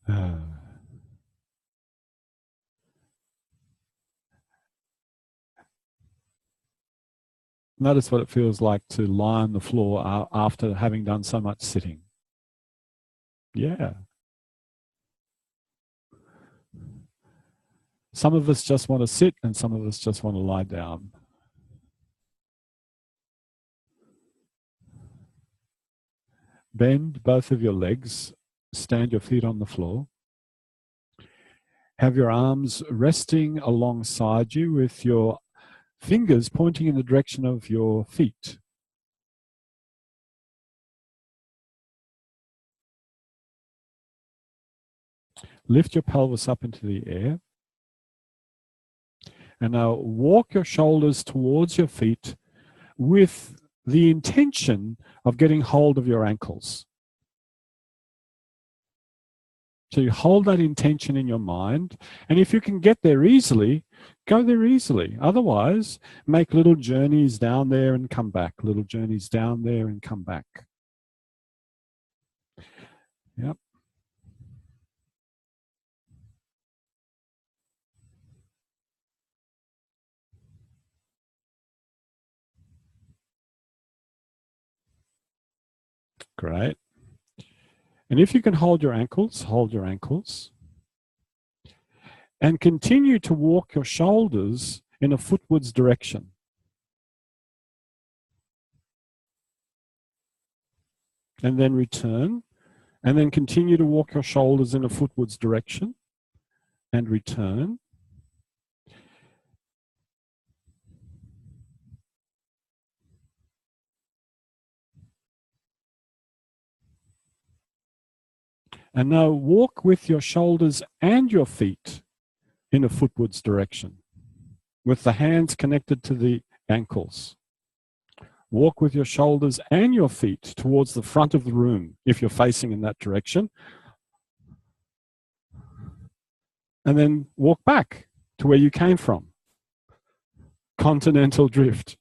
Uh, Notice what it feels like to lie on the floor after having done so much sitting. Yeah. Some of us just want to sit and some of us just want to lie down. Bend both of your legs, stand your feet on the floor. Have your arms resting alongside you with your fingers pointing in the direction of your feet. Lift your pelvis up into the air. And now walk your shoulders towards your feet with the intention of getting hold of your ankles. So you hold that intention in your mind, and if you can get there easily, go there easily. Otherwise, make little journeys down there and come back, little journeys down there and come back. Yep. Great. And if you can hold your ankles, hold your ankles. And continue to walk your shoulders in a footwards direction. And then return. And then continue to walk your shoulders in a footwards direction. And return. And now walk with your shoulders and your feet in a footwards direction, with the hands connected to the ankles. Walk with your shoulders and your feet towards the front of the room, if you're facing in that direction. And then walk back to where you came from. Continental drift.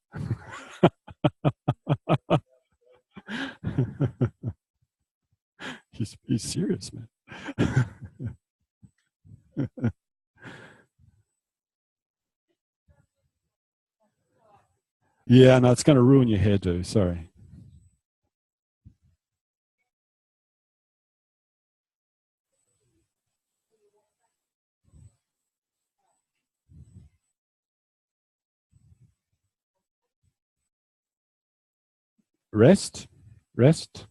He's serious, man. Yeah, no, it's going to ruin your hairdo. Sorry. Rest. Rest.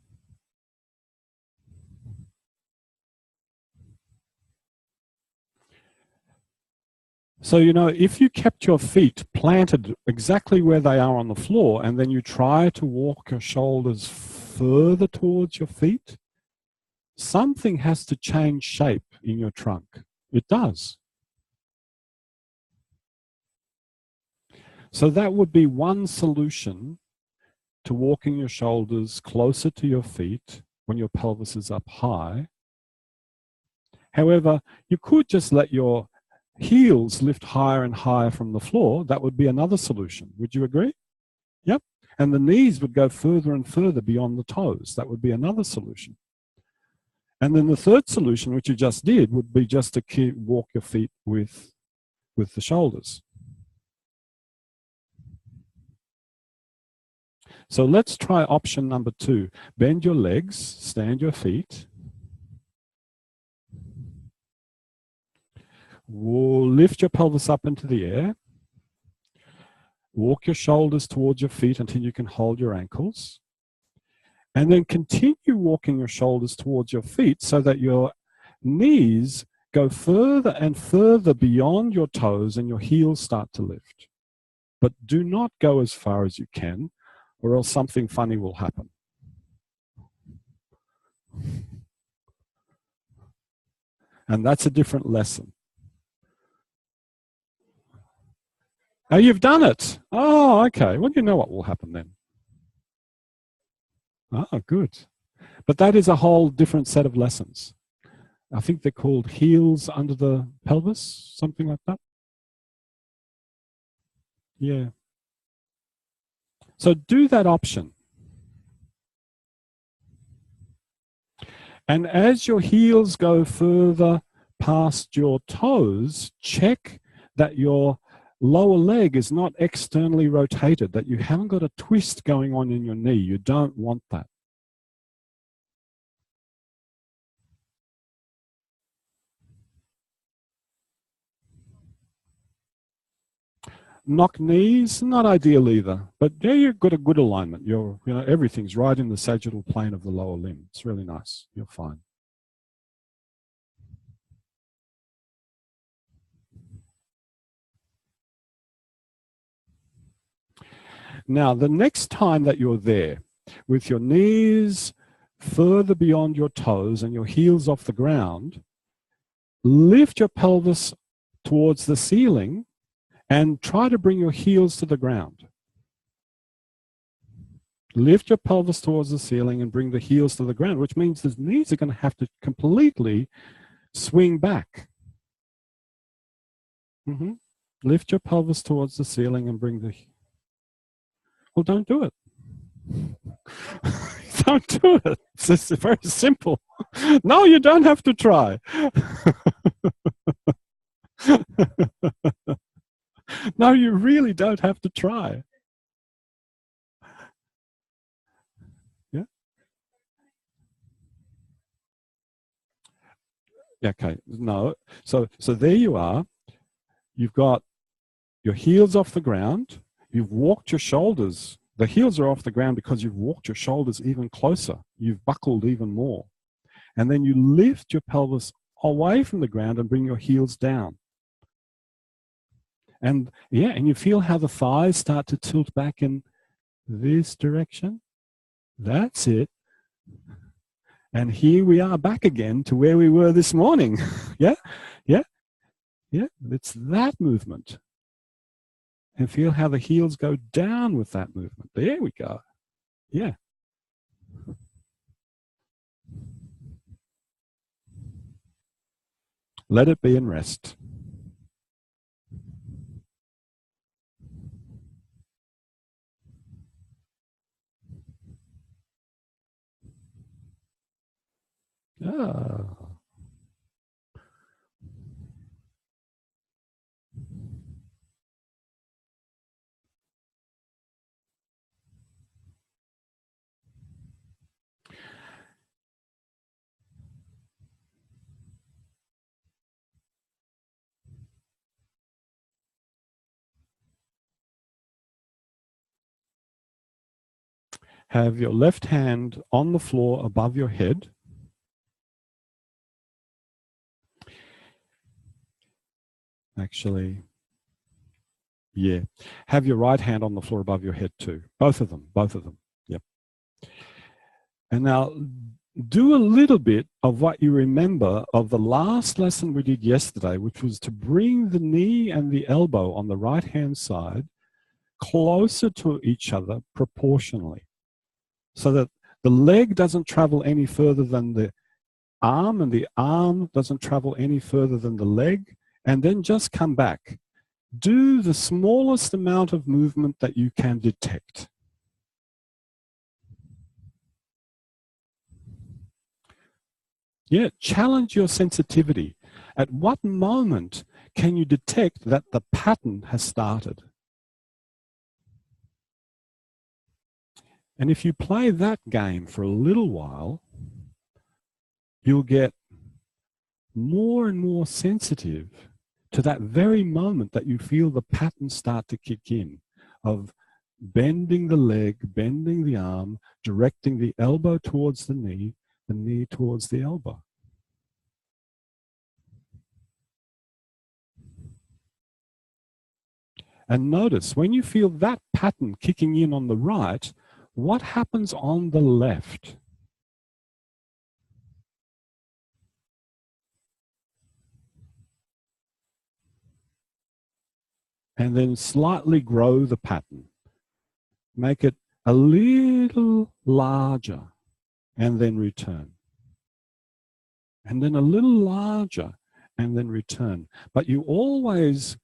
So, you know, if you kept your feet planted exactly where they are on the floor, and then you try to walk your shoulders further towards your feet, something has to change shape in your trunk. It does. So that would be one solution to walking your shoulders closer to your feet when your pelvis is up high. However, you could just let your heels lift higher and higher from the floor. That would be another solution. Would you agree? Yep. And the knees would go further and further beyond the toes. That would be another solution. And then the third solution, which you just did, would be just to walk your feet with the shoulders. So let's try option number 2. Bend your legs, stand your feet. Lift your pelvis up into the air. Walk your shoulders towards your feet until you can hold your ankles. And then continue walking your shoulders towards your feet so that your knees go further and further beyond your toes and your heels start to lift. But do not go as far as you can, or else something funny will happen. And that's a different lesson. Oh, you've done it. Oh, okay. Well, you know what will happen then. Oh, good. But that is a whole different set of lessons. I think they're called heels under the pelvis, something like that. Yeah. So do that option. And as your heels go further past your toes, check that your lower leg is not externally rotated, that you haven't got a twist going on in your knee. You don't want that. Knock knees, not ideal either, but there you've got a good alignment. Everything's right in the sagittal plane of the lower limb. It's really nice. You're fine. Now, the next time that you're there, with your knees further beyond your toes and your heels off the ground, lift your pelvis towards the ceiling and try to bring your heels to the ground. Lift your pelvis towards the ceiling and bring the heels to the ground, which means the knees are going to have to completely swing back. Lift your pelvis towards the ceiling and bring the... Well, don't do it. Don't do it. It's very simple. No, you don't have to try. No, you really don't have to try. Yeah. Okay. No. So there you are. You've got your heels off the ground. You've walked your shoulders. The heels are off the ground because you've walked your shoulders even closer. You've buckled even more. And then you lift your pelvis away from the ground and bring your heels down. And you feel how the thighs start to tilt back in this direction. That's it. And here we are back again to where we were this morning. Yeah. It's that movement. And feel how the heels go down with that movement. There we go. Yeah. Let it be and rest. Ah. Have your left hand on the floor above your head. Actually, yeah. Have your right hand on the floor above your head too. Both of them. Yep. And now do a little bit of what you remember of the last lesson we did yesterday, which was to bring the knee and the elbow on the right-hand side closer to each other proportionally, so that the leg doesn't travel any further than the arm and the arm doesn't travel any further than the leg, and then just come back. Do the smallest amount of movement that you can detect. Yeah, challenge your sensitivity. At what moment can you detect that the pattern has started? And if you play that game for a little while, you'll get more and more sensitive to that very moment that you feel the pattern start to kick in of bending the leg, bending the arm, directing the elbow towards the knee towards the elbow. And notice when you feel that pattern kicking in on the right, what happens on the left? And then slightly grow the pattern. Make it a little larger and then return. And then a little larger and then return. But you always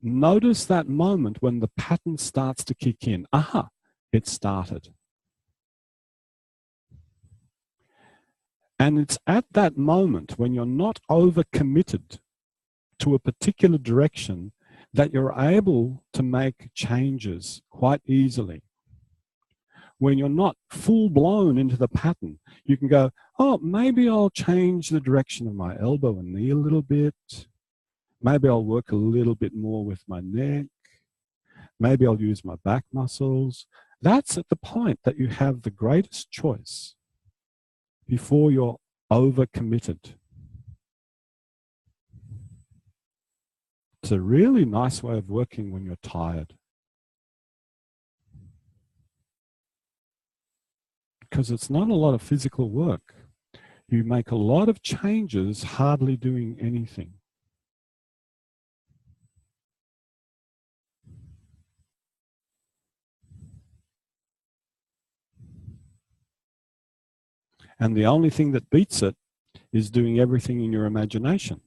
notice that moment when the pattern starts to kick in. Aha, it started. And it's at that moment when you're not overcommitted to a particular direction that you're able to make changes quite easily. When you're not full blown into the pattern, you can go, oh, maybe I'll change the direction of my elbow and knee a little bit. Maybe I'll work a little bit more with my neck. Maybe I'll use my back muscles. That's at the point that you have the greatest choice before you're overcommitted. It's a really nice way of working when you're tired. Because it's not a lot of physical work. You make a lot of changes, hardly doing anything. And the only thing that beats it is doing everything in your imagination.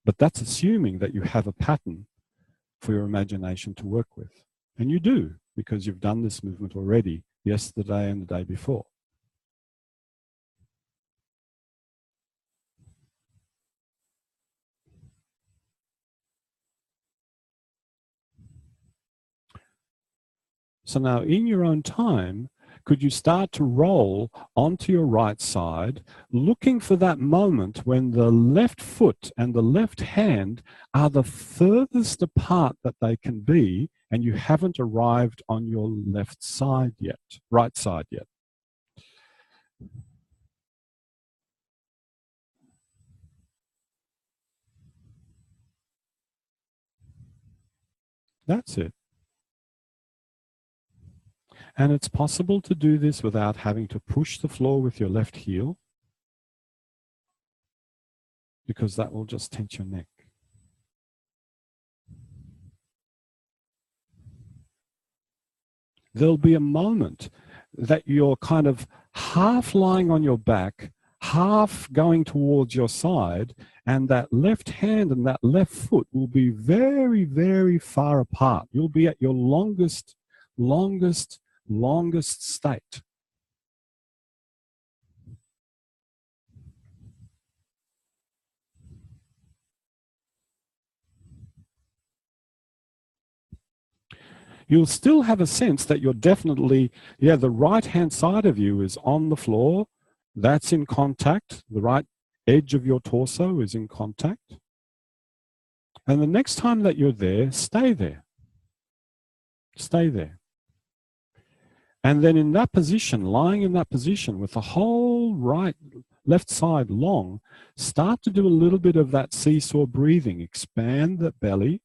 But that's assuming that you have a pattern for your imagination to work with. And you do, because you've done this movement already yesterday and the day before. So now in your own time, could you start to roll onto your right side, looking for that moment when the left foot and the left hand are the furthest apart that they can be, and you haven't arrived on your left side yet, right side yet? That's it. And it's possible to do this without having to push the floor with your left heel, because that will just tense your neck. There'll be a moment that you're kind of half lying on your back, half going towards your side, and that left hand and that left foot will be very, very far apart. You'll be at your longest state. You'll still have a sense that you're definitely, the right-hand side of you is on the floor. That's in contact. The right edge of your torso is in contact. And the next time that you're there, stay there. Stay there. And then in that position, lying in that position with the whole left side long, start to do a little bit of that seesaw breathing. Expand the belly,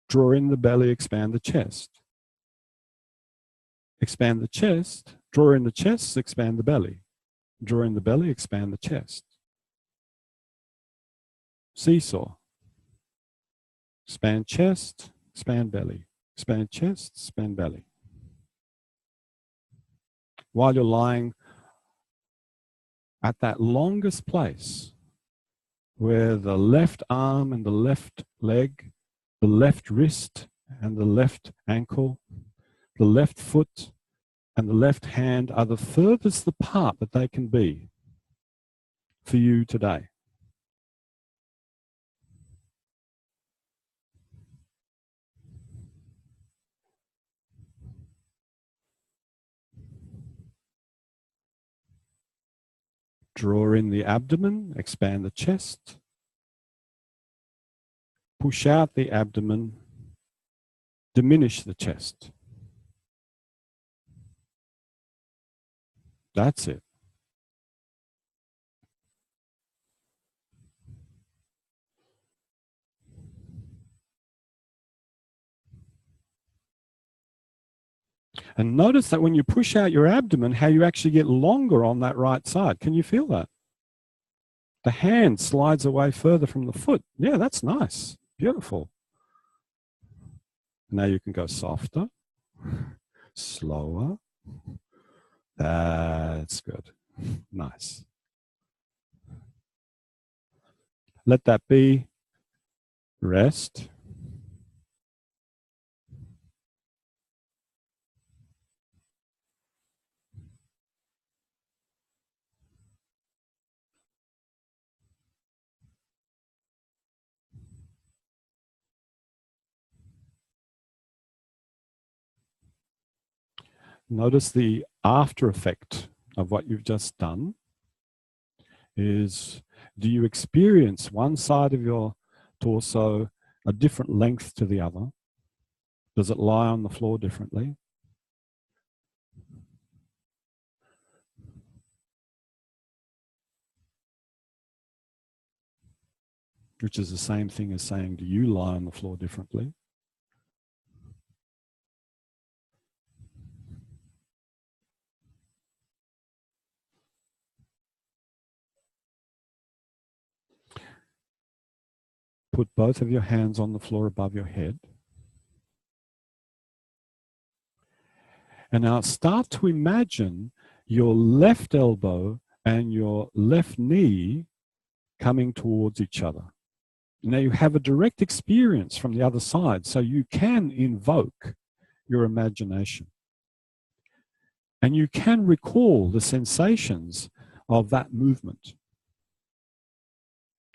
draw in the belly, expand the chest. Expand the chest, draw in the chest, expand the belly. Draw in the belly, expand the chest. Seesaw. Expand chest, expand belly. Expand chest, expand belly. While you're lying at that longest place where the left arm and the left leg, the left wrist and the left ankle, the left foot and the left hand are the furthest apart that they can be for you today. Draw in the abdomen, expand the chest. Push out the abdomen, diminish the chest. That's it. And notice that when you push out your abdomen, how you actually get longer on that right side. Can you feel that? The hand slides away further from the foot. Yeah, that's nice. Beautiful. Now you can go softer, slower. That's good. Nice. Let that be. Rest. Notice the after effect of what you've just done is, do you experience one side of your torso a different length to the other? Does it lie on the floor differently? Which is the same thing as saying, do you lie on the floor differently? Put both of your hands on the floor above your head. And now start to imagine your left elbow and your left knee coming towards each other. Now you have a direct experience from the other side, so you can invoke your imagination. And you can recall the sensations of that movement.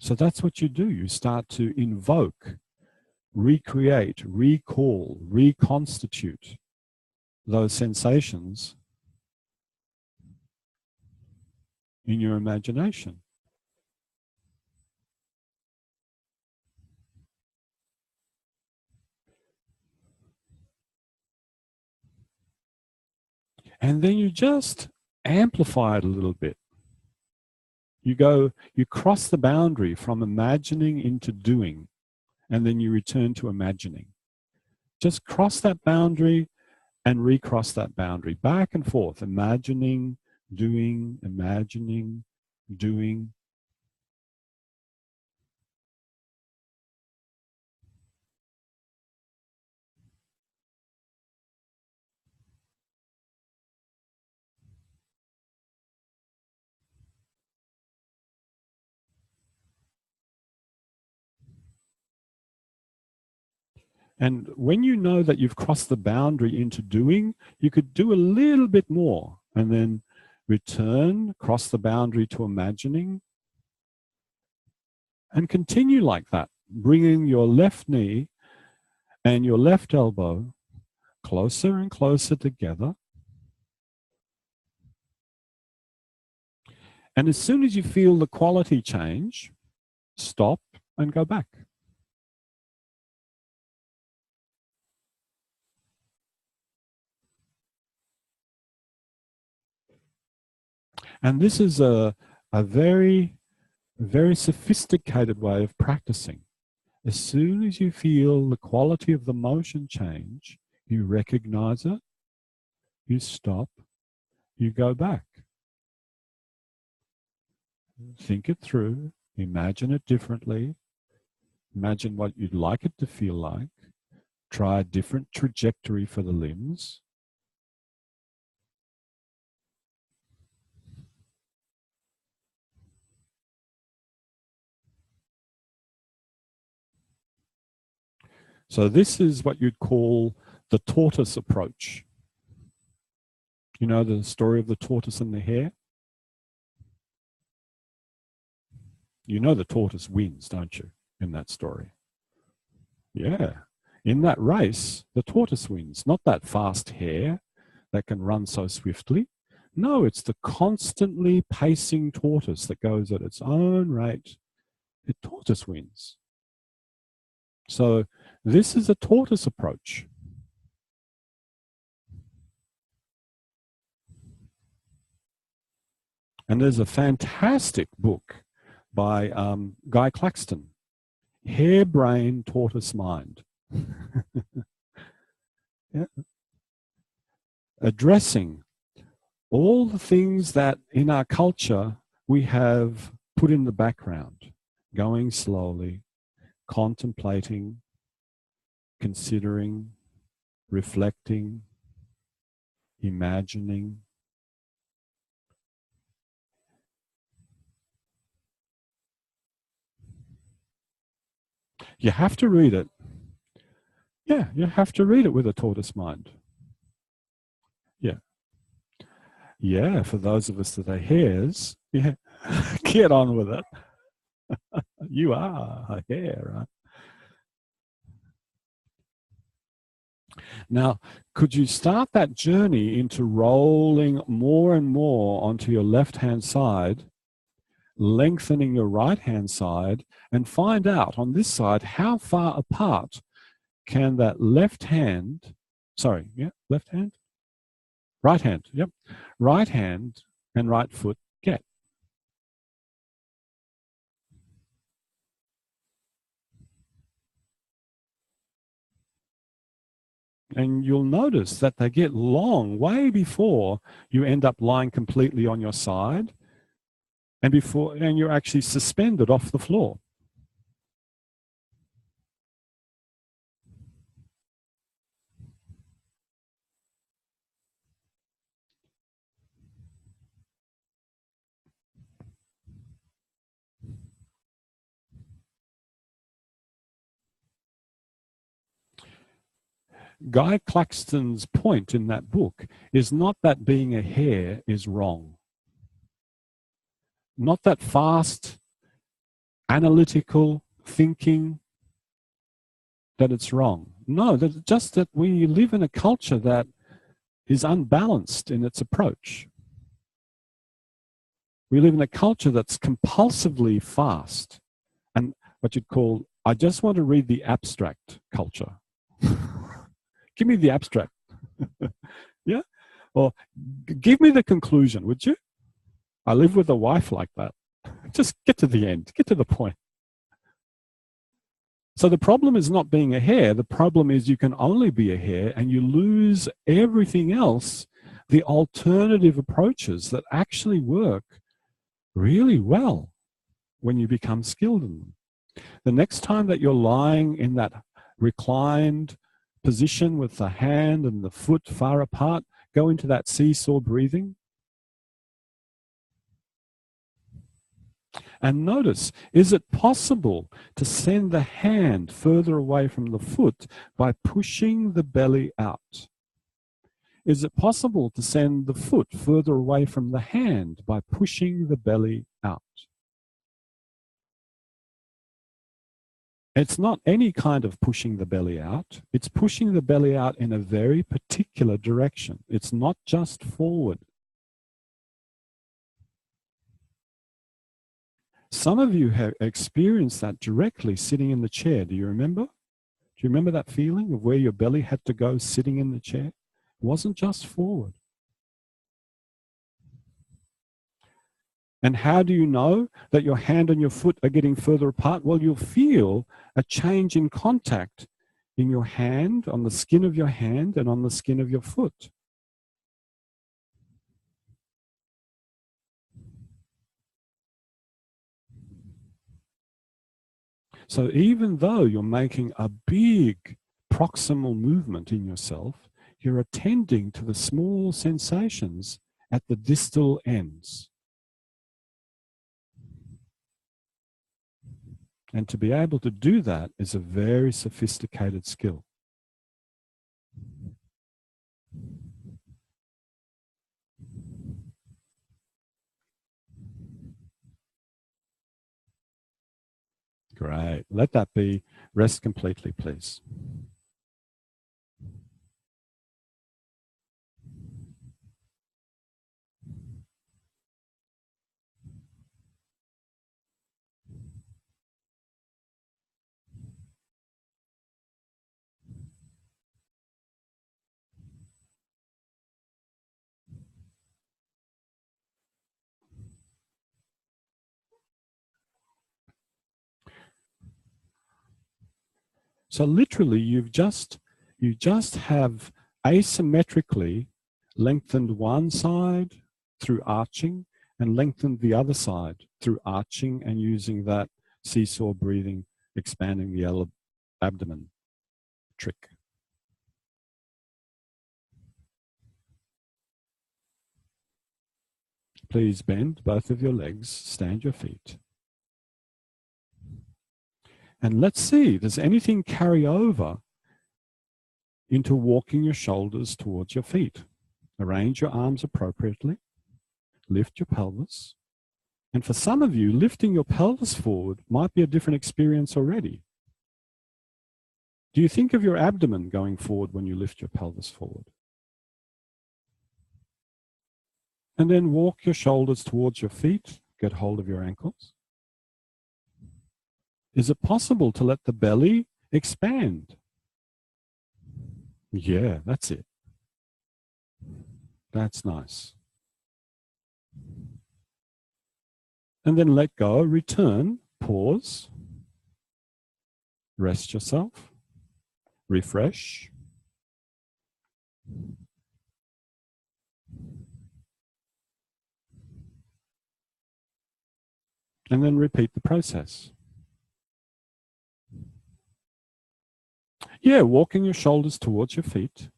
So that's what you do. You start to invoke, recreate, recall, reconstitute those sensations in your imagination. And then you just amplify it a little bit. You cross the boundary from imagining into doing, and then you return to imagining. Just cross that boundary and recross that boundary, back and forth, imagining, doing, imagining, doing. And when you know that you've crossed the boundary into doing, you could do a little bit more and then return, cross the boundary to imagining, and continue like that, bringing your left knee and your left elbow closer and closer together. And as soon as you feel the quality change, stop and go back. And this is a very, very sophisticated way of practicing. As soon as you feel the quality of the motion change, you recognize it, you stop, you go back. Think it through, imagine it differently, imagine what you'd like it to feel like, try a different trajectory for the limbs. So this is what you'd call the tortoise approach. You know the story of the tortoise and the hare? You know the tortoise wins, don't you, in that story? Yeah. In that race, the tortoise wins, not that fast hare that can run so swiftly. No, it's the constantly pacing tortoise that goes at its own rate. The tortoise wins. So this is a tortoise approach. And there's a fantastic book by Guy Claxton, Harebrained Tortoise Mind. Yeah. Addressing all the things that in our culture we have put in the background, going slowly, contemplating, considering, reflecting, imagining. You have to read it. Yeah, you have to read it with a tortoise mind. Yeah. Yeah, for those of us that are hares, yeah, get on with it. You are a hare, right? Now, could you start that journey into rolling more and more onto your left-hand side, lengthening your right-hand side, and find out on this side how far apart can that left hand, left hand? Right hand, yep. Right hand and right foot get. And you'll notice that they get long way before you end up lying completely on your side and you're actually suspended off the floor. Guy Claxton's point in that book is not that being a hare is wrong. Not that fast, analytical thinking, that it's wrong. No, just that we live in a culture that is unbalanced in its approach. We live in a culture that's compulsively fast and what you'd call, I just want to read the abstract culture. Give me the abstract. Yeah? Or give me the conclusion, would you? I live with a wife like that. Just get to the end, get to the point. So the problem is not being a hare. The problem is you can only be a hare and you lose everything else, the alternative approaches that actually work really well when you become skilled in them. The next time that you're lying in that reclined position with the hand and the foot far apart, go into that seesaw breathing. And notice, is it possible to send the hand further away from the foot by pushing the belly out? Is it possible to send the foot further away from the hand by pushing the belly out? It's not any kind of pushing the belly out. It's pushing the belly out in a very particular direction. It's not just forward. Some of you have experienced that directly sitting in the chair. Do you remember? Do you remember that feeling of where your belly had to go sitting in the chair? It wasn't just forward. And how do you know that your hand and your foot are getting further apart? Well, you'll feel a change in contact in your hand, on the skin of your hand, and on the skin of your foot. So even though you're making a big proximal movement in yourself, you're attending to the small sensations at the distal ends. And to be able to do that is a very sophisticated skill. Great. Let that be. Rest completely, please. So literally, you just have asymmetrically lengthened one side through arching and lengthened the other side through arching and using that seesaw breathing, expanding the abdomen trick. Please bend both of your legs, stand your feet. And let's see, does anything carry over into walking your shoulders towards your feet? Arrange your arms appropriately. Lift your pelvis. And for some of you, lifting your pelvis forward might be a different experience already. Do you think of your abdomen going forward when you lift your pelvis forward? And then walk your shoulders towards your feet, get hold of your ankles. Is it possible to let the belly expand? Yeah, that's it. That's nice. And then let go, return, pause, rest yourself, refresh. And then repeat the process. Yeah, walking your shoulders towards your feet.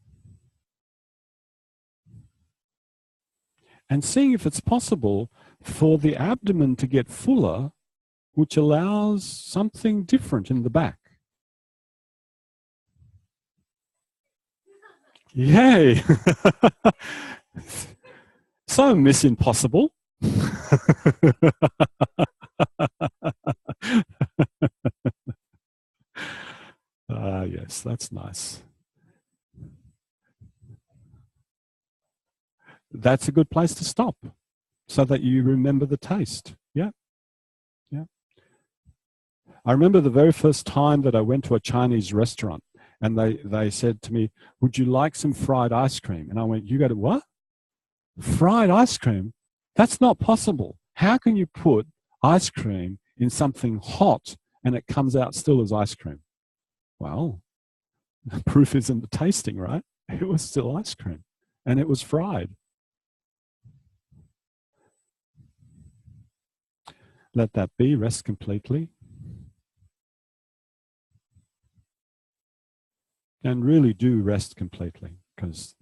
And seeing if it's possible for the abdomen to get fuller, which allows something different in the back. Yay! So Miss Impossible. Yes, that's nice. That's a good place to stop so that you remember the taste. Yeah. Yeah. I remember the very first time that I went to a Chinese restaurant and they said to me, would you like some fried ice cream? And I went, you go to what? Fried ice cream? That's not possible. How can you put ice cream in something hot and it comes out still as ice cream? Well, the proof is in the tasting, right? It was still ice cream and it was fried. Let that be, rest completely. And really do rest completely because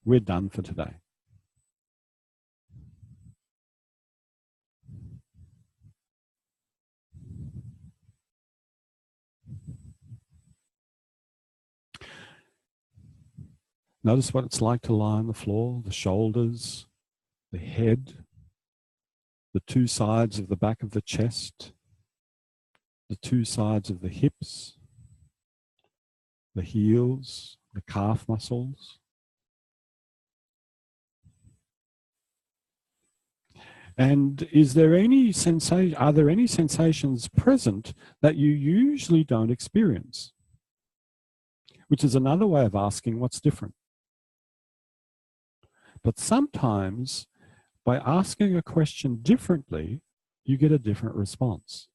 we're done for today. Notice what it's like to lie on the floor, the shoulders, the head, the two sides of the back of the chest, the two sides of the hips, the heels, the calf muscles. And is there any sensation, are there any sensations present that you usually don't experience? Which is another way of asking what's different. But sometimes by asking a question differently, you get a different response.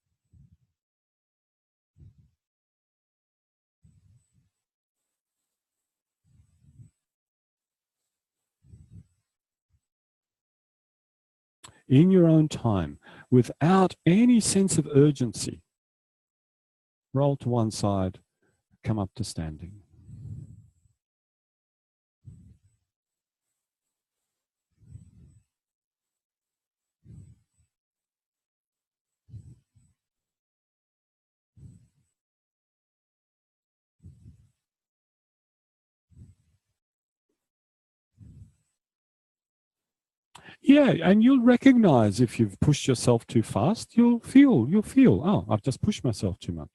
In your own time, without any sense of urgency, roll to one side, come up to standing. Yeah, and you'll recognize if you've pushed yourself too fast, you'll feel, oh, I've just pushed myself too much.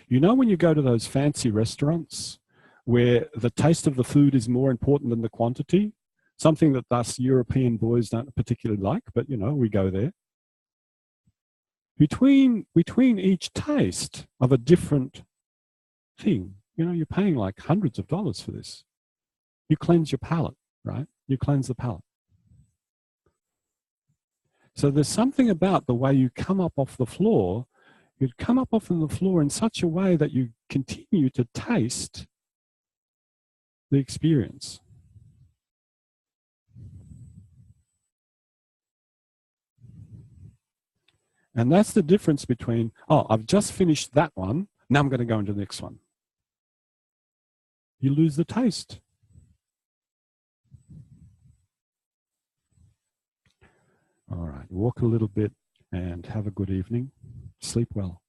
You know when you go to those fancy restaurants where the taste of the food is more important than the quantity, something that us European boys don't particularly like, but you know, we go there. Between each taste of a different thing, you know, you're paying like hundreds of dollars for this. You cleanse your palate, right? You cleanse the palate. So there's something about the way you come up off the floor. You'd come up off the floor in such a way that you continue to taste the experience. And that's the difference between, oh, I've just finished that one, now I'm going to go into the next one. You lose the taste. All right, walk a little bit and have a good evening. Sleep well.